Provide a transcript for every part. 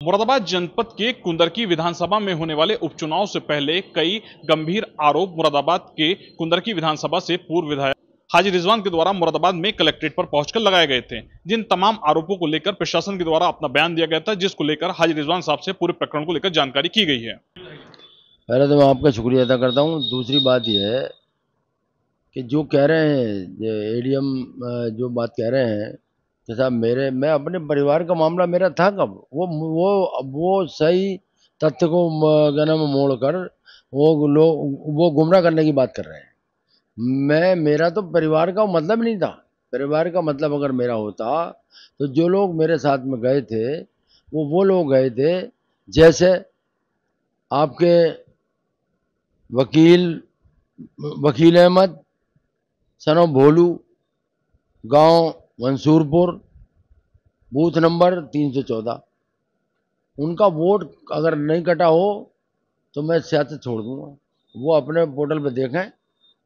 मुरादाबाद जनपद के कुंदरकी विधानसभा में होने वाले उपचुनाव से पहले कई गंभीर आरोप मुरादाबाद के कुंदरकी विधानसभा से पूर्व विधायक हाजी रिजवान के द्वारा मुरादाबाद में कलेक्ट्रेट पर पहुंचकर लगाए गए थे, जिन तमाम आरोपों को लेकर प्रशासन के द्वारा अपना बयान दिया गया था, जिसको लेकर हाजी रिजवान साहब से पूरे प्रकरण को लेकर जानकारी की गई है। पहले तो मैं आपका शुक्रिया अदा करता हूँ। दूसरी बात यह है कि जो कह रहे हैं एडीएम जो बात कह रहे हैं कि साहब मैं अपने परिवार का मामला मेरा था कब, वो सही तथ्य को गनम मोड़ कर वो गुमराह करने की बात कर रहे हैं। मेरा तो परिवार का मतलब नहीं था। परिवार का मतलब अगर मेरा होता तो जो लोग मेरे साथ में गए थे वो लोग गए थे, जैसे आपके वकील अहमद सनो भोलू, गांव मंसूरपुर, बूथ नंबर 314। उनका वोट अगर नहीं कटा हो तो मैं सियासत छोड़ दूंगा। वो अपने पोर्टल पे देखें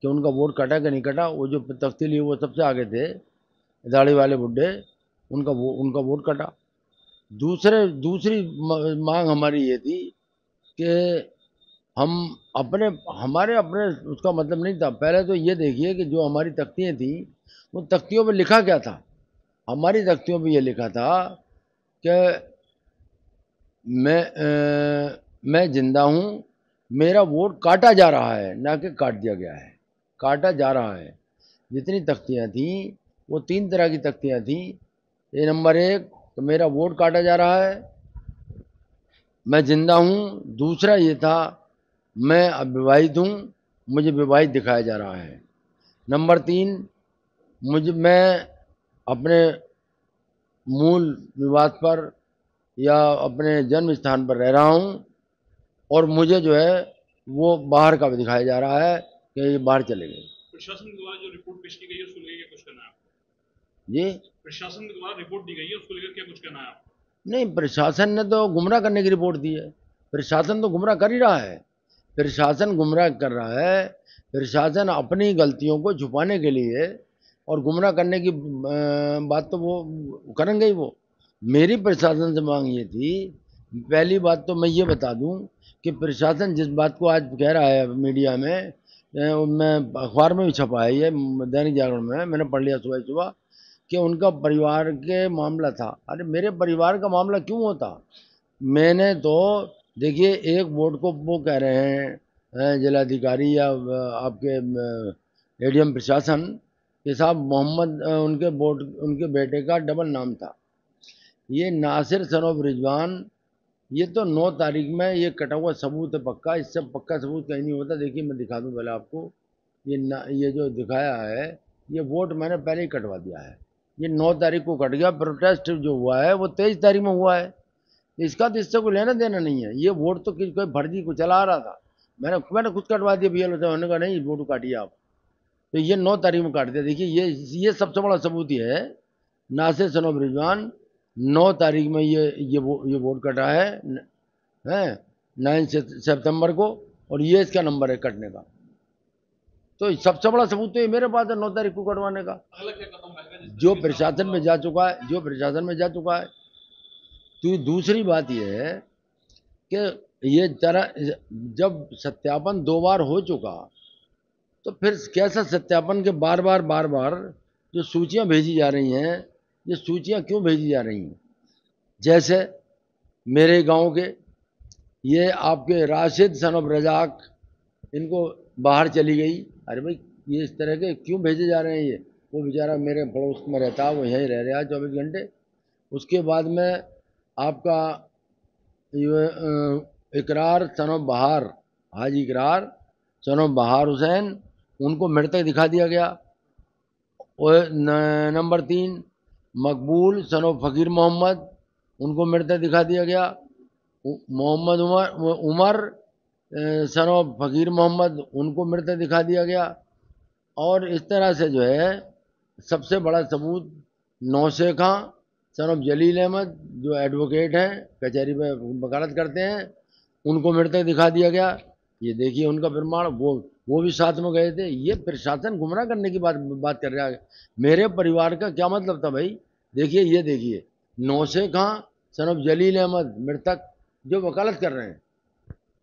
कि उनका वोट कटा कि नहीं कटा। वो जो तख्ती वो सबसे आगे थे, दाढ़ी वाले बुड्ढे, उनका वोट कटा। दूसरी मांग हमारी ये थी कि हम हमारे अपने उसका मतलब नहीं था। पहले तो ये देखिए कि जो हमारी तख्तियाँ थी वो तख्तियों पे लिखा क्या था। हमारी तख्तियों पे ये लिखा था कि मैं जिंदा हूँ, मेरा वोट काटा जा रहा है, ना कि काट दिया गया है, काटा जा रहा है। जितनी तख्तियाँ थी वो 3 तरह की तख्तियाँ थी। ये नंबर 1 तो मेरा वोट काटा जा रहा है, मैं जिंदा हूँ। दूसरा ये था मैं अविवाहित हूँ, मुझे विवाहित दिखाया जा रहा है। नंबर 3 मैं अपने मूल निवास पर या अपने जन्म स्थान पर रह रहा हूँ, और मुझे जो है वो बाहर का भी दिखाया जा रहा है कि ये बाहर चले गए। प्रशासन के द्वारा जो रिपोर्ट पेश की गई है उसको लेकर कुछ कहना है आपको? जी, प्रशासन के द्वारा रिपोर्ट दी गई है उसको लेकर क्या कुछ कहना है आपको? नहीं, प्रशासन ने तो गुमराह करने की रिपोर्ट दी है। प्रशासन तो गुमराह कर ही रहा है। प्रशासन गुमराह कर रहा है। प्रशासन अपनी गलतियों को छुपाने के लिए और गुमराह करने की बात तो वो करेंगे ही। वो मेरी प्रशासन से मांग ये थी, पहली बात तो मैं ये बता दूं कि प्रशासन जिस बात को आज कह रहा है मीडिया में, मैं अखबार में भी छपा है, ये दैनिक जागरण में मैंने पढ़ लिया सुबह सुबह कि उनका परिवार के मामला था। अरे मेरे परिवार का मामला क्यों होता? मैंने तो देखिए एक वोट को वो कह रहे हैं जिलाधिकारी या आपके एडीएम प्रशासन के साहब मोहम्मद उनके बेटे का डबल नाम था। ये नासिर सनोब रिजवान, ये तो 9 तारीख में ये कटा हुआ सबूत है पक्का। इससे पक्का सबूत कहीं नहीं होता। देखिए मैं दिखा दूं पहले आपको। ये जो दिखाया है ये वोट मैंने पहले ही कटवा दिया है। ये 9 तारीख को कट गया। प्रोटेस्ट जो हुआ है वो 23 तारीख में हुआ है। इसका तो इससे कोई लेना देना नहीं है। ये वोट तो कोई फर्जी को चला रहा था। मैंने खुद कटवा दिया बीएलओ से। उन्होंने कहा नहीं वोट काटिए आप। तो ये 9 तारीख में काट दिया। देखिए ये सबसे बड़ा सबूत ये है। नासिर सनोब रिजवान 9 तारीख में ये वोट कटा है 9 सितंबर को, और ये इसका नंबर है कटने का। तो सबसे बड़ा सबूत तो ये मेरे पास है 9 तारीख को कटवाने का, जो प्रशासन में जा चुका है, जो प्रशासन में जा चुका है। तो दूसरी बात यह है कि ये तरह जब सत्यापन 2 बार हो चुका तो फिर कैसा सत्यापन के बार बार जो सूचियां भेजी जा रही हैं, ये सूचियां क्यों भेजी जा रही हैं? जैसे मेरे गांव के ये आपके राशिद सनब रजाक, इनको बाहर चली गई। अरे भाई ये इस तरह के क्यों भेजे जा रहे हैं? ये वो बेचारा मेरे पड़ोस में रहता है, वो यहीं रह रहा है 24 घंटे। उसके बाद में आपका ये इकरार सनब बहार, हाजी इकरार सनब बहार हुसैन, उनको मृतक दिखा दिया गया। और नंबर 3 मकबूल सनब फ़कीर मोहम्मद, उनको मृतक दिखा दिया गया। मोहम्मद उमर सनब फ़कीर मोहम्मद, उनको मृतक दिखा दिया गया। और इस तरह से जो है सबसे बड़ा सबूत नौशे खां सनब जलील अहमद, जो एडवोकेट हैं, कचहरी में वकालत करते हैं, उनको मृतक दिखा दिया गया। ये देखिए उनका प्रमाण, वो भी साथ में गए थे। ये प्रशासन गुमराह करने की बात कर रहा है। मेरे परिवार का क्या मतलब था भाई? देखिए ये देखिए नौशे खां सन ऑफ जलील अहमद मृतक जो वकालत कर रहे हैं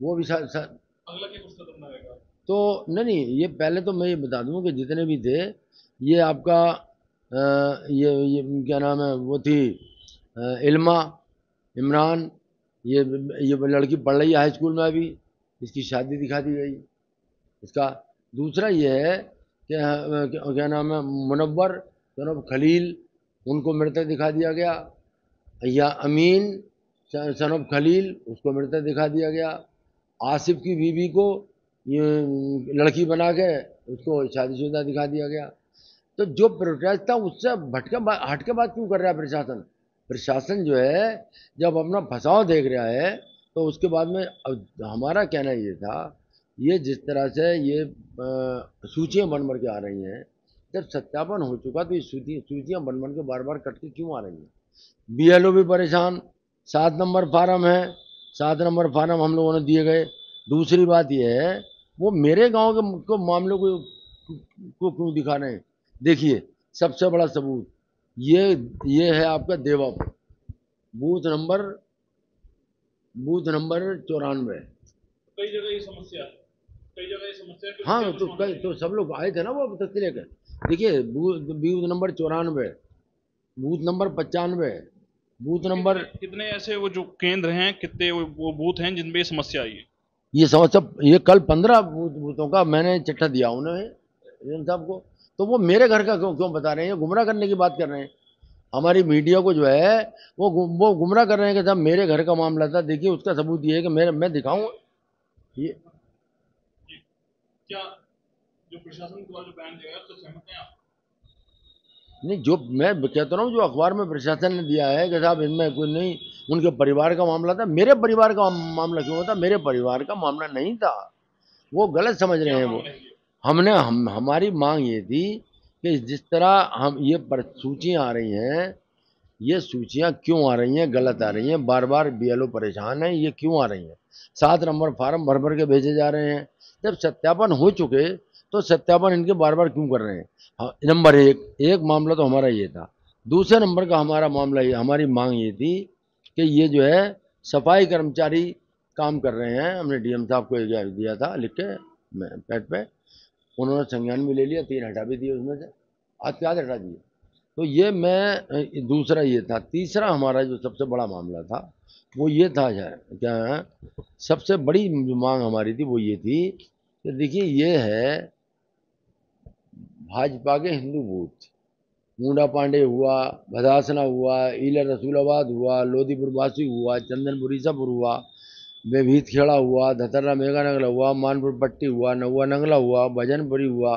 वो भी अगला क्या कुछ कदम रहेगा? तो नहीं, ये पहले तो मैं ये बता दूं कि जितने भी थे ये आपका ये क्या नाम है वो थी इल्मा इमरान, ये लड़की पढ़ रही है हाई स्कूल में अभी, इसकी शादी दिखा दी गई। इसका दूसरा ये है कि क्या नाम है मुनव्वर सन ऑफ खलील, उनको मृतक दिखा दिया गया। या अमीन सन ऑफ खलील, उसको मृतक दिखा दिया गया। आसिफ की बीवी को ये लड़की बना के उसको शादीशुदा दिखा दिया गया। तो जो प्रोटेस्ट था उससे हट के बात क्यों कर रहा है प्रशासन? प्रशासन जो है जब अपना फंसाव देख रहा है तो उसके बाद में हमारा कहना ये था, ये जिस तरह से ये सूचियाँ बन बन के आ रही हैं, जब सत्यापन हो चुका तो ये सूचियाँ बन बन के बार बार कट के क्यों आ रही हैं? बीएलओ भी परेशान, 7 नंबर फार्म है, 7 नंबर फार्म हम लोगों ने दिए गए। दूसरी बात यह है वो मेरे गांव के मामलों को क्यों दिखा रहे हैं? देखिए सबसे बड़ा सबूत ये है आपका देवापुर, बूथ नंबर 94। कई जगह ये समस्या है, कई जगह ये समस्या है। हाँ तो कई तो सब लोग आए थे ना वो तक लेकर। देखिए booth number 94, booth number 95, booth number कितने ऐसे वो जो केंद्र हैं, कितने वो बूथ हैं जिनमें ये समस्या आई है? ये समस्या, ये कल 15 बूथों का मैंने चिट्ठा दिया उन्हें साहब को, तो वो मेरे घर का क्यों बता रहे हैं? गुमराह करने की बात कर रहे हैं। हमारी मीडिया को जो है वो गुमराह कर रहे हैं कि साहब मेरे घर का मामला था। देखिए उसका सबूत ये है कि मैं दिखाऊं ये। क्या जो प्रशासन द्वारा जो बयान दिया गया उससे सहमत हैं आप? नहीं, जो मैं कहता रहा हूँ जो अखबार में प्रशासन ने दिया है कि साहब इनमें कोई नहीं, उनके परिवार का मामला था। मेरे परिवार का मामला क्यों होता? मेरे परिवार का मामला नहीं था, वो गलत समझ रहे हैं वो। हमारी मांग ये थी कि जिस तरह हम ये सूचियाँ आ रही हैं, ये सूचियाँ क्यों आ रही हैं? गलत आ रही हैं, बार बार बीएलओ परेशान है, ये क्यों आ रही हैं? 7 नंबर फार्म भर भर के भेजे जा रहे हैं। जब सत्यापन हो चुके तो सत्यापन इनके बार बार क्यों कर रहे हैं? हाँ, नंबर एक मामला तो हमारा ये था। दूसरे नंबर का हमारा मामला ये, हमारी मांग ये थी कि ये जो है सफाई कर्मचारी काम कर रहे हैं। हमने डीएम साहब को दिया था लिख के पैड पे, उन्होंने संज्ञान भी ले लिया, 3 हटा भी दिए उसमें से, आज के आज हटा दिए। तो ये मैं दूसरा ये था। तीसरा हमारा जो सबसे बड़ा मामला था वो ये था, क्या है सबसे बड़ी जो मांग हमारी थी वो ये थी कि देखिए ये है भाजपा के हिंदू बूथ, मुंडा पांडे हुआ, भदासना हुआ, ईला रसूलाबाद हुआ, लोधीपुर बासी हुआ, चंदनपुर ईसापुर हुआ, बेभीत खेड़ा हुआ, धतरा मेगा नगला हुआ, मानपुर पट्टी हुआ, नौवा नंगला हुआ, भजनपुरी हुआ।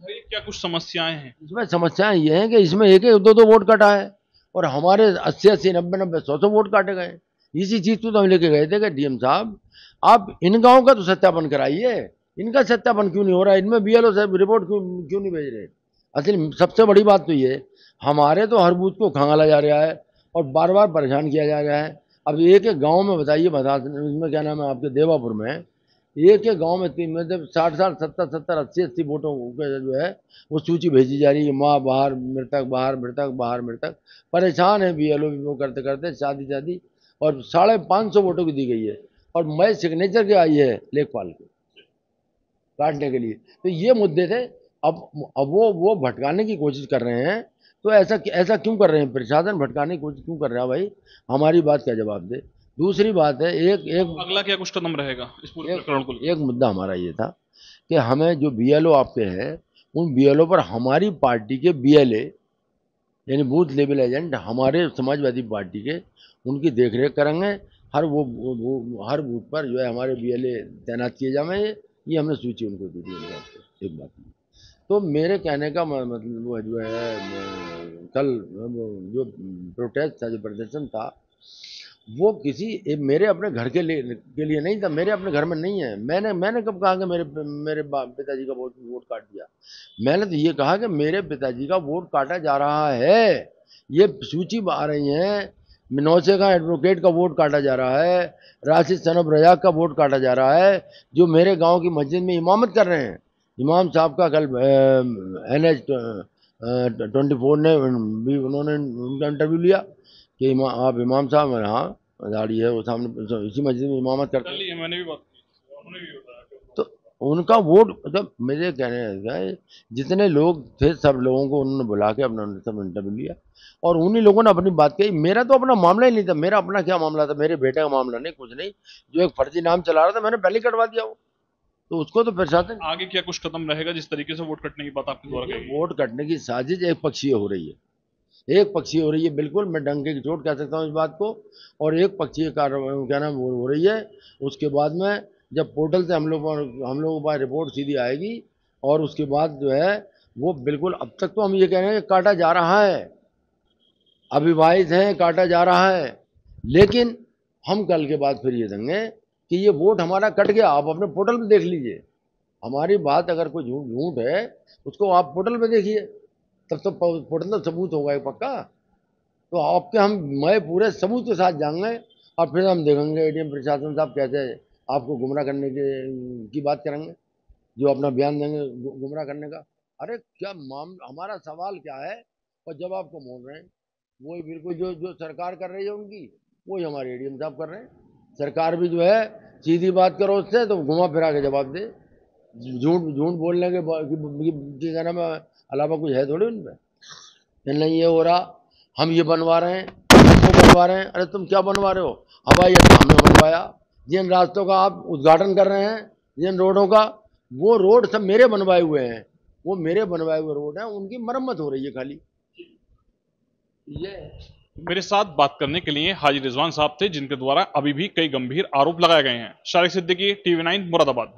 क्या कुछ समस्याएं हैं इसमें? समस्याएं ये हैं कि इसमें एक एक दो वोट काटा है और हमारे 80 90 90 100 वोट काटे गए। इसी चीज को तो हम लेके गए थे कि डीएम साहब आप इन गाँव का तो सत्यापन कराइए, इनका सत्यापन क्यों नहीं हो रहा है? इनमें बीएलओ साहब रिपोर्ट क्यों नहीं भेज रहे? असल सबसे बड़ी बात तो ये, हमारे तो हर बूथ को खंगाला जा रहा है और बार बार परेशान किया जा रहा है। अब एक एक गाँव में बताइए, इसमें क्या नाम है आपके देवापुर में, एक एक गाँव में 60 70 80 वोटों के जो है वो सूची भेजी जा रही है। माँ बाहर मृतक, बाहर मृतक, बाहर मृतक। परेशान है बीएलओ वो करते करते शादी और 550 वोटों की दी गई है और मैं सिग्नेचर के आई है लेखपाल के काटने के लिए। तो ये मुद्दे थे। अब वो भटकाने की कोशिश कर रहे हैं। तो ऐसा क्यों कर रहे हैं? प्रशासन भटकाने की कोशिश क्यों कर रहा है भाई? हमारी बात का जवाब दे। दूसरी बात है, एक अगला क्या कुछ कदम रहेगा इस पूरे प्रकरण को? एक मुद्दा हमारा ये था कि हमें जो बीएलओ आपके हैं उन बीएलओ पर हमारी पार्टी के बीएलए यानी बूथ लेवल एजेंट हमारे समाजवादी पार्टी के उनकी देखरेख करेंगे। हर बूथ पर जो है हमारे बीएलए तैनात किए जाएंगे। ये हमने सूची उनको दी थी। एक बात तो मेरे कहने का मतलब वो जो है कल जो प्रोटेस्ट था, जो प्रदर्शन था, वो मेरे अपने घर के लिए नहीं था। मेरे अपने घर में नहीं है। मैंने कब कहा कि मेरे पिताजी का वोट काट दिया? मैंने तो ये कहा कि मेरे पिताजी का वोट काटा जा रहा है। ये सूची आ रही है, नौसे का एडवोकेट का वोट काटा जा रहा है, राशिद सनब रजाक का वोट काटा जा रहा है, जो मेरे गांव की मस्जिद में इमामत कर रहे हैं। इमाम साहब का कल NH 24 ने भी उन्होंने उनका इंटरव्यू लिया कि आप इमाम साहब हैं, हाँ दाढ़ी है, वो सामने इसी मस्जिद में इमामत करते हैं। चलिए, मैंने भी बात की, उन्होंने भी बताया कि तो उनका वोट मतलब मेरे कहने का है, जितने लोग थे सब लोगों को उन्होंने बुला के अपना सब इंटरव्यू लिया और उन्हीं लोगों ने अपनी बात कही। मेरा तो अपना मामला ही नहीं था, मेरा अपना क्या मामला था, मेरे बेटे का मामला नहीं, कुछ नहीं। जो एक फर्जी नाम चला रहा था मैंने पहले ही कटवा दिया वो, तो उसको तो प्रशासन। आगे क्या कुछ कदम रहेगा जिस तरीके से वोट कटने की बात आपके द्वारा कही गई? वोट कटने की साजिश एक पक्षीय हो रही है, एक पक्षीय हो रही है, बिल्कुल मैं डंके की चोट कह सकता हूँ इस बात को। और एक पक्षीय कार्रवाई क्या नाम हो रही है। उसके बाद में जब पोर्टल से हम लोगों के पास रिपोर्ट सीधी आएगी और उसके बाद जो है वो बिल्कुल, अब तक तो हम ये कह रहे हैं कि काटा जा रहा है, अविवाहित हैं, काटा जा रहा है, लेकिन हम कल के बाद फिर ये देंगे कि ये वोट हमारा कट गया, आप अपने पोर्टल पे देख लीजिए। हमारी बात अगर कोई झूठ झूठ है उसको आप पोर्टल पे देखिए, तब तो पोर्टल तो सबूत होगा एक पक्का। तो आपके हम मैं पूरे सबूत के साथ जाएंगे और फिर हम देखेंगे एडीएम प्रशासन साहब कैसे आपको गुमराह करने की बात करेंगे, जो अपना बयान देंगे गुमराह करने का। अरे क्या हमारा सवाल क्या है और जब आपको मोड़ रहे हैं वही बिल्कुल जो जो सरकार कर रही है उनकी, वही हमारे एडीएम साहब कर रहे हैं। सरकार भी जो है सीधी बात करो उससे तो घुमा फिरा के जवाब दे, झूठ झूठ बोलने के की क्या नाम है, अलावा कुछ है थोड़ी उनमें। नहीं ये हो रहा, हम ये बनवा रहे हैं, वो बनवा रहे हैं। अरे तुम क्या बनवा रहे हो? हवाई अड्डा हमने बनवाया, जिन रास्तों का आप उद्घाटन कर रहे हैं, जिन रोडों का, वो रोड सब मेरे बनवाए हुए हैं, वो मेरे बनवाए हुए रोड हैं, उनकी मरम्मत हो रही है खाली। ये मेरे साथ बात करने के लिए हाजी रिजवान साहब थे, जिनके द्वारा अभी भी कई गंभीर आरोप लगाए गए हैं। शारिक सिद्दीकी, टीवी 9 मुरादाबाद।